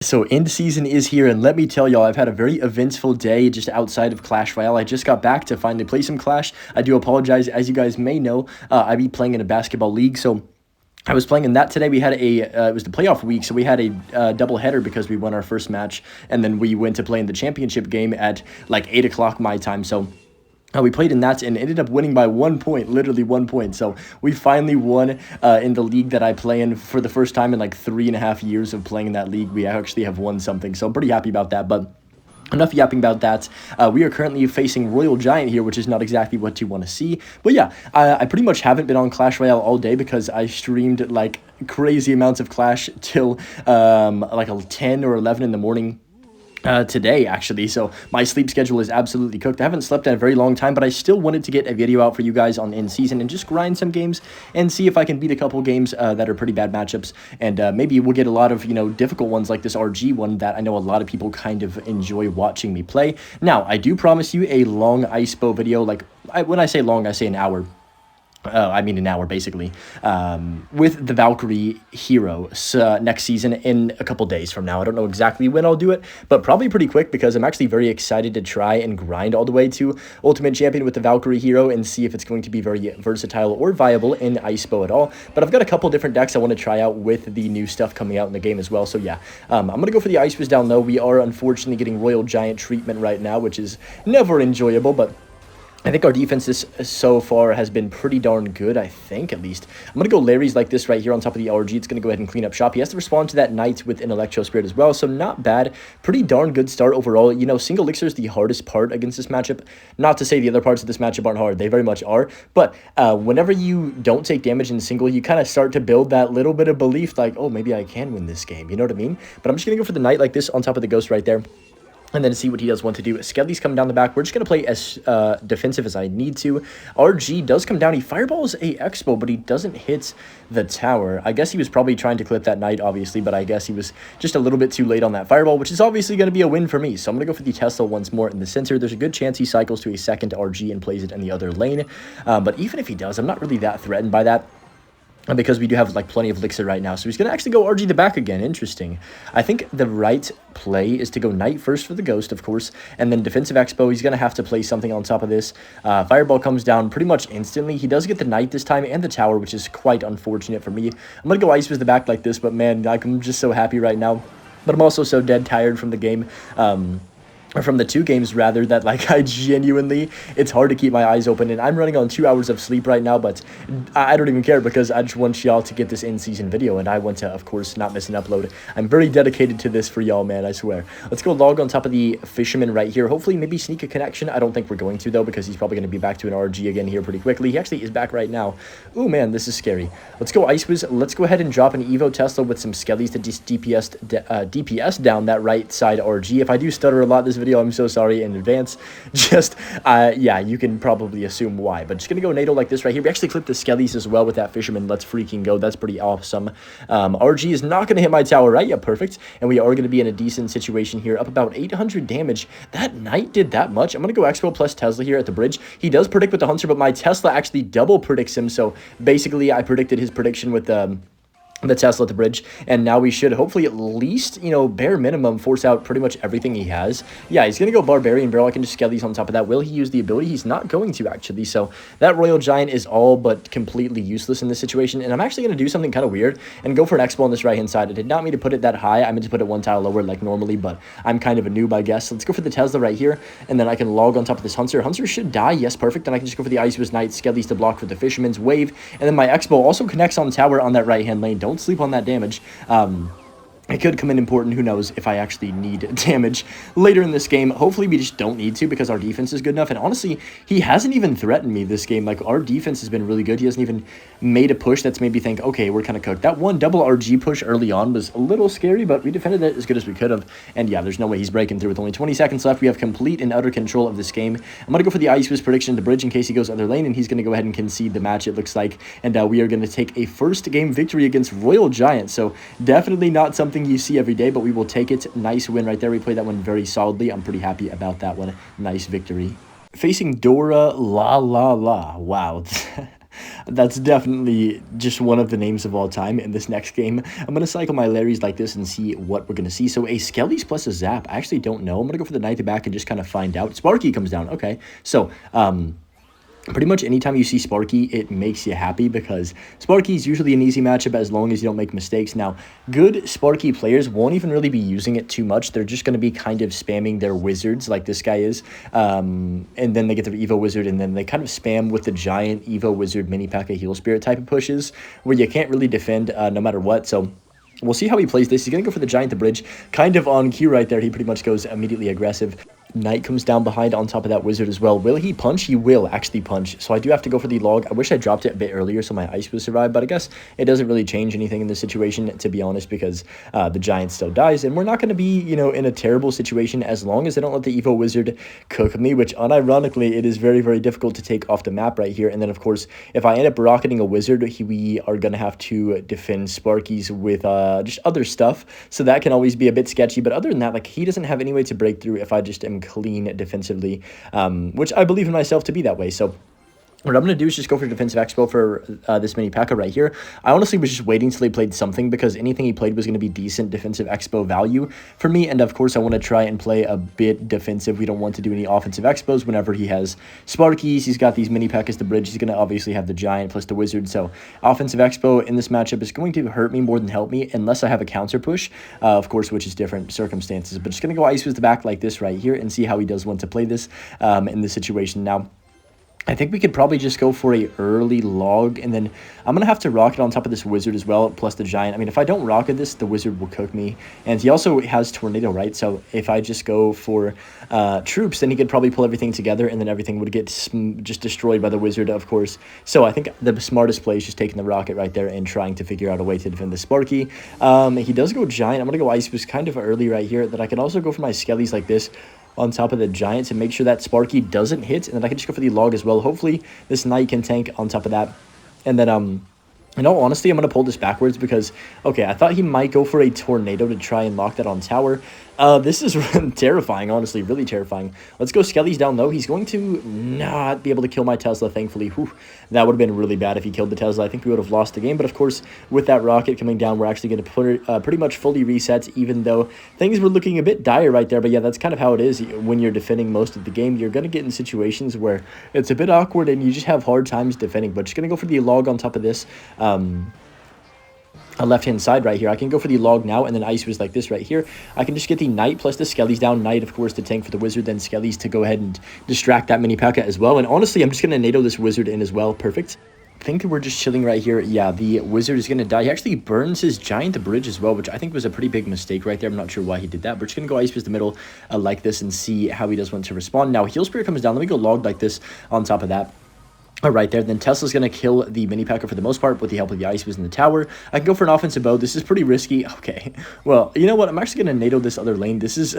So end season is here, and let me tell y'all, I've had a very eventful day just outside of Clash Royale. I just got back to finally play some Clash. I do apologize, as you guys may know, I be playing in a basketball league, so I was playing in that today. We had it was the playoff week, so we had a double header because we won our first match, and then we went to play in the championship game at like 8 o'clock my time, so we played in that and ended up winning by 1 point, literally 1 point. So we finally won in the league that I play in for the first time in like 3.5 years of playing in that league. We actually have won something, so I'm pretty happy about that. But enough yapping about that. We are currently facing Royal Giant here, which is not exactly what you want to see. But yeah, I pretty much haven't been on Clash Royale all day because I streamed like crazy amounts of Clash till like 10 or 11 in the morning today actually, so my sleep schedule is absolutely cooked. I haven't slept in a very long time, but I still wanted to get a video out for you guys on in season and just grind some games and see if I can beat a couple games that are pretty bad matchups, and maybe we'll get a lot of difficult ones like this RG one that I know a lot of people kind of enjoy watching me play. Now I do promise you a long ice bow video, like when I say long, I say an hour. I mean an hour, basically, with the Valkyrie hero next season in a couple days from now. I don't know exactly when I'll do it, but probably pretty quick because I'm actually very excited to try and grind all the way to Ultimate Champion with the Valkyrie hero and see if it's going to be very versatile or viable in Ice Bow at all. But I've got a couple different decks I want to try out with the new stuff coming out in the game as well. So yeah, I'm going to go for the Ice Wiz down low. We are unfortunately getting Royal Giant treatment right now, which is never enjoyable, but I think our defense so far has been pretty darn good, I think, at least. I'm going to go Larry's like this right here on top of the RG. It's going to go ahead and clean up shop. He has to respond to that Knight with an Electro Spirit as well, so not bad. Pretty darn good start overall. Single Elixir is the hardest part against this matchup. Not to say the other parts of this matchup aren't hard. They very much are. But whenever you don't take damage in single, you kind of start to build that little bit of belief like, oh, maybe I can win this game. You know what I mean? But I'm just going to go for the Knight like this on top of the Ghost right there, and then see what he does want to do. Skelly's coming down the back. We're just going to play as defensive as I need to. RG does come down. He fireballs a Expo, but he doesn't hit the tower. I guess he was probably trying to clip that Knight, obviously, but I guess he was just a little bit too late on that fireball, which is obviously going to be a win for me. So I'm going to go for the Tesla once more in the center. There's a good chance he cycles to a second RG and plays it in the other lane. But even if he does, I'm not really that threatened by that, because we do have like plenty of elixir right now. So he's going to actually go RG the back again. Interesting. I think the right play is to go Knight first for the Ghost, of course, and then defensive Expo. He's going to have to play something on top of this. Fireball comes down pretty much instantly. He does get the Knight this time and the tower, which is quite unfortunate for me. I'm going to go Ice with the back like this, but man, I'm just so happy right now. But I'm also so dead tired from the game. Or from the 2 games rather, that like I genuinely, it's hard to keep my eyes open, and I'm running on 2 hours of sleep right now, but I don't even care because I just want y'all to get this in-season video, and I want to, of course, not miss an upload. I'm very dedicated to this for y'all, man, I swear. Let's go log on top of the Fisherman right here. Hopefully maybe sneak a connection. I don't think we're going to, though, because he's probably going to be back to an RG again here pretty quickly. He actually is back right now. Ooh, man, this is scary. Let's go Ice Wiz. Let's go ahead and drop an Evo Tesla with some Skellies to just DPS down that right side RG. If I do stutter a lot this video, I'm so sorry in advance. Just yeah, you can probably assume why, but just gonna go NATO like this right here. We actually clipped the Skellies as well with that Fisherman. Let's freaking go. That's pretty awesome. RG is not gonna hit my tower, right? Yeah, perfect. And we are gonna be in a decent situation here, up about 800 damage. That Knight did that much. I'm gonna go Expo plus Tesla here at the bridge. He does predict with the Hunter, but my Tesla actually double predicts him, so basically I predicted his prediction with the Tesla at the bridge, and now we should hopefully at least, bare minimum force out pretty much everything he has. Yeah, he's gonna go Barbarian Barrel. I can just Skellies on top of that. Will he use the ability? He's not going to, actually, so that Royal Giant is all but completely useless in this situation, and I'm actually gonna do something kind of weird and go for an Expo on this right-hand side. I did not mean to put it that high. I meant to put it 1 tile lower like normally, but I'm kind of a noob, I guess. So let's go for the Tesla right here, and then I can log on top of this Hunter. Hunter should die. Yes, perfect. Then I can just go for the Ice Wiz Knight, Skellies to block for the Fisherman's Wave, and then my Expo also connects on tower on that right-hand lane. Don't sleep on that damage. It could come in important, who knows, if I actually need damage later in this game. Hopefully we just don't need to because our defense is good enough. And honestly, he hasn't even threatened me this game. Like, our defense has been really good. He hasn't even made a push that's made me think, okay, we're kind of cooked. That one double RG push early on was a little scary, but we defended it as good as we could have. And yeah, there's no way he's breaking through with only 20 seconds left. We have complete and utter control of this game. I'm going to go for the Ice Wiz prediction to bridge in case he goes other lane, and he's going to go ahead and concede the match, it looks like. And we are going to take a first game victory against Royal Giant. So definitely not something you see every day, but we will take it. Nice win right there. We played that one very solidly. I'm pretty happy about that one. Nice victory. Facing Dora, la la la. Wow. That's definitely just one of the names of all time in this next game. I'm going to cycle my Larrys like this and see what we're going to see. So a Skelly's plus a Zap. I actually don't know. I'm going to go for the Knight back and just kind of find out. Sparky comes down. Okay. So, pretty much anytime you see Sparky, it makes you happy because Sparky is usually an easy matchup as long as you don't make mistakes. Now, good Sparky players won't even really be using it too much. They're just going to be kind of spamming their wizards like this guy is. And then they get their Evo Wizard, and then they kind of spam with the giant Evo Wizard Mini P.E.K.K.A. Heal Spirit type of pushes where you can't really defend no matter what. So we'll see how he plays this. He's going to go for the Giant the Bridge, kind of on cue right there. He pretty much goes immediately aggressive. Knight comes down behind on top of that wizard as well. Will he punch? He will actually punch. So I do have to go for the log. I wish I dropped it a bit earlier so my ice would survive, but I guess it doesn't really change anything in this situation, to be honest, because the giant still dies, and we're not going to be, in a terrible situation as long as I don't let the Evo Wizard cook me, which unironically, it is very, very difficult to take off the map right here. And then, of course, if I end up rocketing a wizard, we are going to have to defend Sparky's with just other stuff, so that can always be a bit sketchy. But other than that, like, he doesn't have any way to break through if I just am clean defensively, which I believe in myself to be that way. So what I'm going to do is just go for defensive expo for this mini P.E.K.K.A. right here. I honestly was just waiting till he played something because anything he played was going to be decent defensive expo value for me. And of course, I want to try and play a bit defensive. We don't want to do any offensive expos whenever he has Sparkies. He's got these mini P.E.K.K.A.s to bridge. He's going to obviously have the giant plus the wizard. So offensive expo in this matchup is going to hurt me more than help me unless I have a counter push, of course, which is different circumstances. But just going to go ice with the back like this right here and see how he does want to play this in this situation. Now, I think we could probably just go for a early log, and then I'm going to have to rocket on top of this wizard as well, plus the giant. I mean, if I don't rocket this, the wizard will cook me, and he also has tornado, right? So if I just go for troops, then he could probably pull everything together, and then everything would get just destroyed by the wizard, of course. So I think the smartest play is just taking the rocket right there and trying to figure out a way to defend the Sparky. He does go giant. I'm going to go ice was kind of early right here. That I can also go for my skellies like this on top of the giants and make sure that Sparky doesn't hit, and then I can just go for the log as well. Hopefully this knight can tank on top of that. And then in all honesty, I'm going to pull this backwards because, okay, I thought he might go for a tornado to try and lock that on tower. This is terrifying, honestly, really terrifying. Let's go Skelly's down low. He's going to not be able to kill my Tesla, thankfully. Whew, that would have been really bad if he killed the Tesla. I think we would have lost the game. But, of course, with that rocket coming down, we're actually going to put it pretty much fully reset, even though things were looking a bit dire right there. But, yeah, that's kind of how it is when you're defending most of the game. You're going to get in situations where it's a bit awkward and you just have hard times defending. But just going to go for the log on top of this. A left-hand side right here. I can go for the log now, and then ice was like this right here. I can just get the knight plus the skellies down. Knight, of course, to tank for the wizard, then skellies to go ahead and distract that mini P.E.K.K.A. as well. And honestly, I'm just going to NATO this wizard in as well. Perfect. I think we're just chilling right here. Yeah, the wizard is going to die. He actually burns his giant the bridge as well, which I think was a pretty big mistake right there. I'm not sure why he did that. We're just going to go ice fist the middle like this and see how he does want to respond. Now, heal spirit comes down. Let me go log like this on top of that. All right, there. Then Tesla's going to kill the mini P.E.K.K.A. for the most part with the help of the ice was in the tower. I can go for an offensive bow. This is pretty risky. Okay. Well, you know what? I'm actually going to NATO this other lane. This is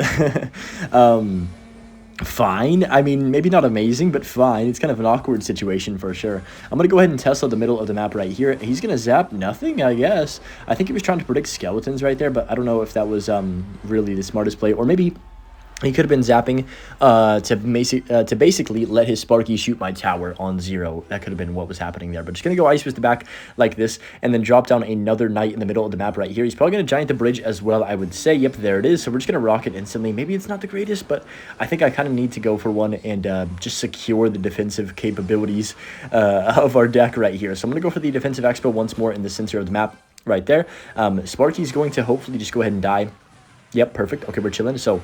fine. I mean, maybe not amazing, but fine. It's kind of an awkward situation for sure. I'm going to go ahead and Tesla the middle of the map right here. He's going to zap nothing, I guess. I think he was trying to predict skeletons right there, but I don't know if that was really the smartest play. Or maybe he could have been zapping to basically let his Sparky shoot my tower on 0. That could have been what was happening there. But just going to go ice with the back like this and then drop down another knight in the middle of the map right here. He's probably going to giant the bridge as well, I would say. Yep, there it is. So we're just going to rock it instantly. Maybe it's not the greatest, but I think I kind of need to go for one and just secure the defensive capabilities of our deck right here. So I'm going to go for the defensive expo once more in the center of the map right there. Sparky's going to hopefully just go ahead and die. Yep, perfect. Okay, we're chilling. So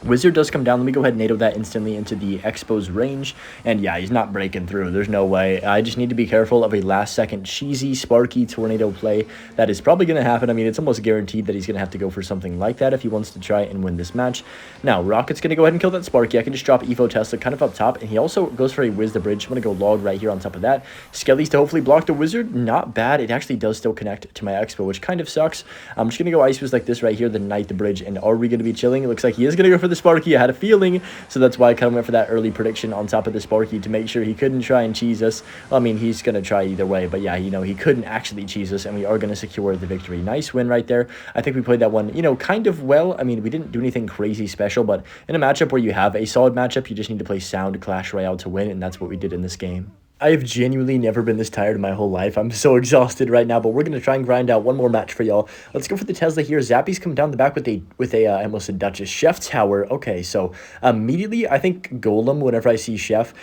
wizard does come down. Let me go ahead and NATO that instantly into the Expo's range. And yeah, he's not breaking through. There's no way. I just need to be careful of a last-second cheesy Sparky tornado play. That is probably going to happen. I mean, it's almost guaranteed that he's going to have to go for something like that if he wants to try and win this match. Now, Rocket's going to go ahead and kill that Sparky. I can just drop Evo Tesla kind of up top. And he also goes for a Wiz the Bridge. I'm going to go log right here on top of that. Skellies to hopefully block the wizard. Not bad. It actually does still connect to my Expo, which kind of sucks. I'm just going to go Ice Wiz like this right here, then Knight the Bridge. And are we going to be chilling? It looks like he is going to go for the Sparky. I had a feeling, so that's why I kind of went for that early prediction on top of the Sparky to make sure he couldn't try and cheese us. Well, I mean, he's going to try either way, but yeah, you know, he couldn't actually cheese us, and we are going to secure the victory. Nice win right there. I think we played that one, you know, kind of well. I mean, we didn't do anything crazy special, but in a matchup where you have a solid matchup, you just need to play sound Clash Royale to win, and that's what we did in this game. I have genuinely never been this tired in my whole life. I'm so exhausted right now, but we're gonna try and grind out one more match for y'all. Let's go for the Tesla here. Zappy's come down the back with a I almost said Duchess Chef Tower. Okay, so immediately I think Golem. Whenever I see Chef,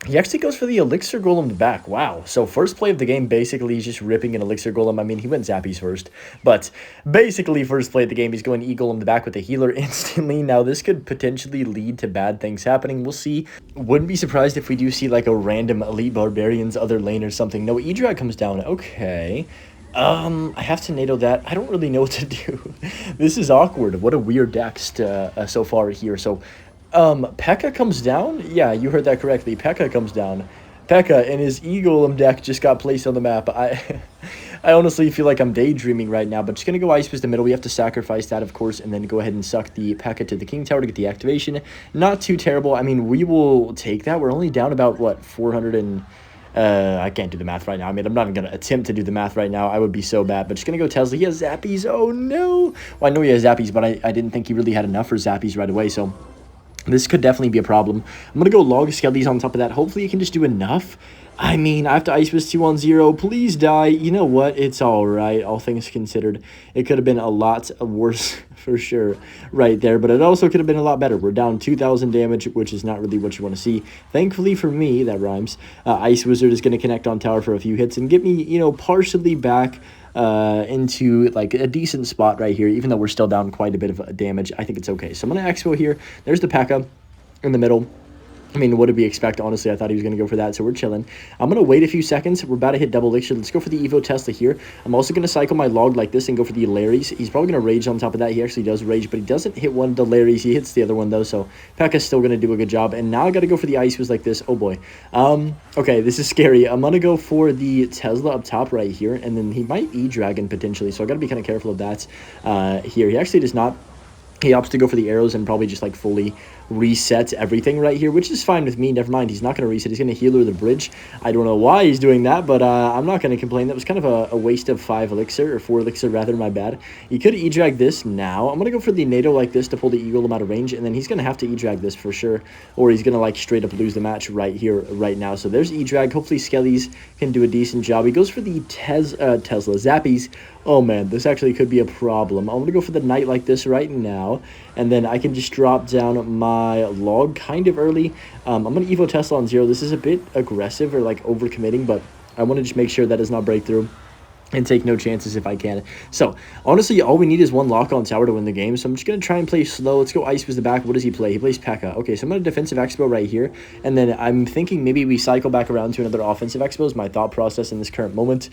he actually goes for the Elixir Golem to back. Wow. So first play of the game, basically, he's just ripping an Elixir Golem. I mean, he went Zappies first, but basically first play of the game, he's going E-Golem to back with the healer instantly. Now, this could potentially lead to bad things happening. We'll see. Wouldn't be surprised if we do see, like, a random Elite Barbarian's other lane or something. No, E-Drag comes down. Okay. I have to NATO that. I don't really know what to do. This is awkward. What a weird deck so far here. So, P.E.K.K.A comes down? Yeah, you heard that correctly. P.E.K.K.A comes down. P.E.K.K.A and his E-Golem deck just got placed on the map. I honestly feel like I'm daydreaming right now, but just going to go Ice Fist the middle. We have to sacrifice that, of course, and then go ahead and suck the P.E.K.K.A to the King Tower to get the activation. Not too terrible. I mean, we will take that. We're only down about, what, 400 and... I can't do the math right now. I mean, I'm not even going to attempt to do the math right now. I would be so bad. But just going to go Tesla. He has Zappies. Oh, no. Well, I know he has Zappies, but I didn't think he really had enough for Zappies right away, so... This could definitely be a problem. I'm going to go Log Skellies on top of that. Hopefully he can just do enough. I mean, I have to Ice Fist 2 on 0. Please die. You know what? It's alright, all things considered. It could have been a lot worse for sure right there, but it also could have been a lot better. We're down 2,000 damage, which is not really what you want to see. Thankfully for me, that rhymes, Ice Wizard is going to connect on tower for a few hits and get me, you know, partially back into like a decent spot right here, even though we're still down quite a bit of damage. I think it's okay. So I'm going to Expo here. There's the P.E.K.K.A in the middle. I mean, what did we expect? Honestly, I thought he was going to go for that, so we're chilling. I'm going to wait a few seconds. We're about to hit double elixir. Let's go for the Evo Tesla here. I'm also going to cycle my Log like this and go for the Larry's. He's probably going to Rage on top of that. He actually does Rage, but he doesn't hit one of the Larry's. He hits the other one, though, so P.E.K.K.A is still going to do a good job. And now I got to go for the Ice Wiz like this. Oh, boy. Okay, this is scary. I'm going to go for the Tesla up top right here, and then he might E-Dragon potentially, so I got to be kind of careful of that here. He actually does not. He opts to go for the arrows and probably just like fully reset everything right here, which is fine with me. Never mind, he's not going to reset. He's going to healer the bridge. I don't know why he's doing that, but I'm not going to complain. That was kind of a waste of 5 elixir, or 4 elixir rather, my bad. He could E-Drag this now. I'm going to go for the NATO like this to pull the Eagle out of range, and then he's going to have to E-Drag this for sure, or he's going to like straight up lose the match right here, right now. So there's E-Drag. Hopefully Skellies can do a decent job. He goes for the Tesla Zappies. Oh man, this actually could be a problem. I'm going to go for the Knight like this right now, and then I can just drop down my Log kind of early. I'm going to Evo Tesla on 0. This is a bit aggressive or like overcommitting, but I want to just make sure that does not break through and take no chances if I can. So, honestly, all we need is one lock on tower to win the game, so I'm just going to try and play slow. Let's go Ice with the back. What does he play? He plays P.E.K.K.A. Okay, so I'm going to defensive expo right here, and then I'm thinking maybe we cycle back around to another offensive expo is my thought process in this current moment.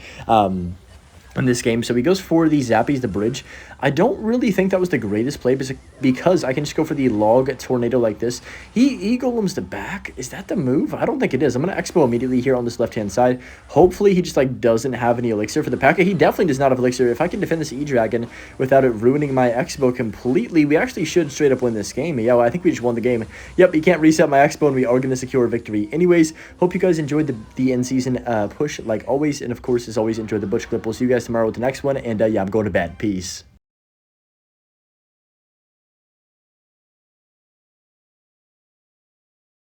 In this game. So he goes for the Zappies, the bridge. I don't really think that was the greatest play because I can just go for the Log Tornado like this. He E-Golems the back. Is that the move? I don't think it is. I'm going to Expo immediately here on this left-hand side. Hopefully he just like doesn't have any elixir for the P.E.K.K.A. He definitely does not have elixir. If I can defend this E-Dragon without it ruining my Expo completely, we actually should straight up win this game. Yeah, well, I think we just won the game. Yep, he can't reset my Expo and we are going to secure a victory. Anyways, hope you guys enjoyed the in-season push like always. And of course, as always, enjoy the Butch clip. We'll see you guys tomorrow with the next one. And yeah, I'm going to bed. Peace.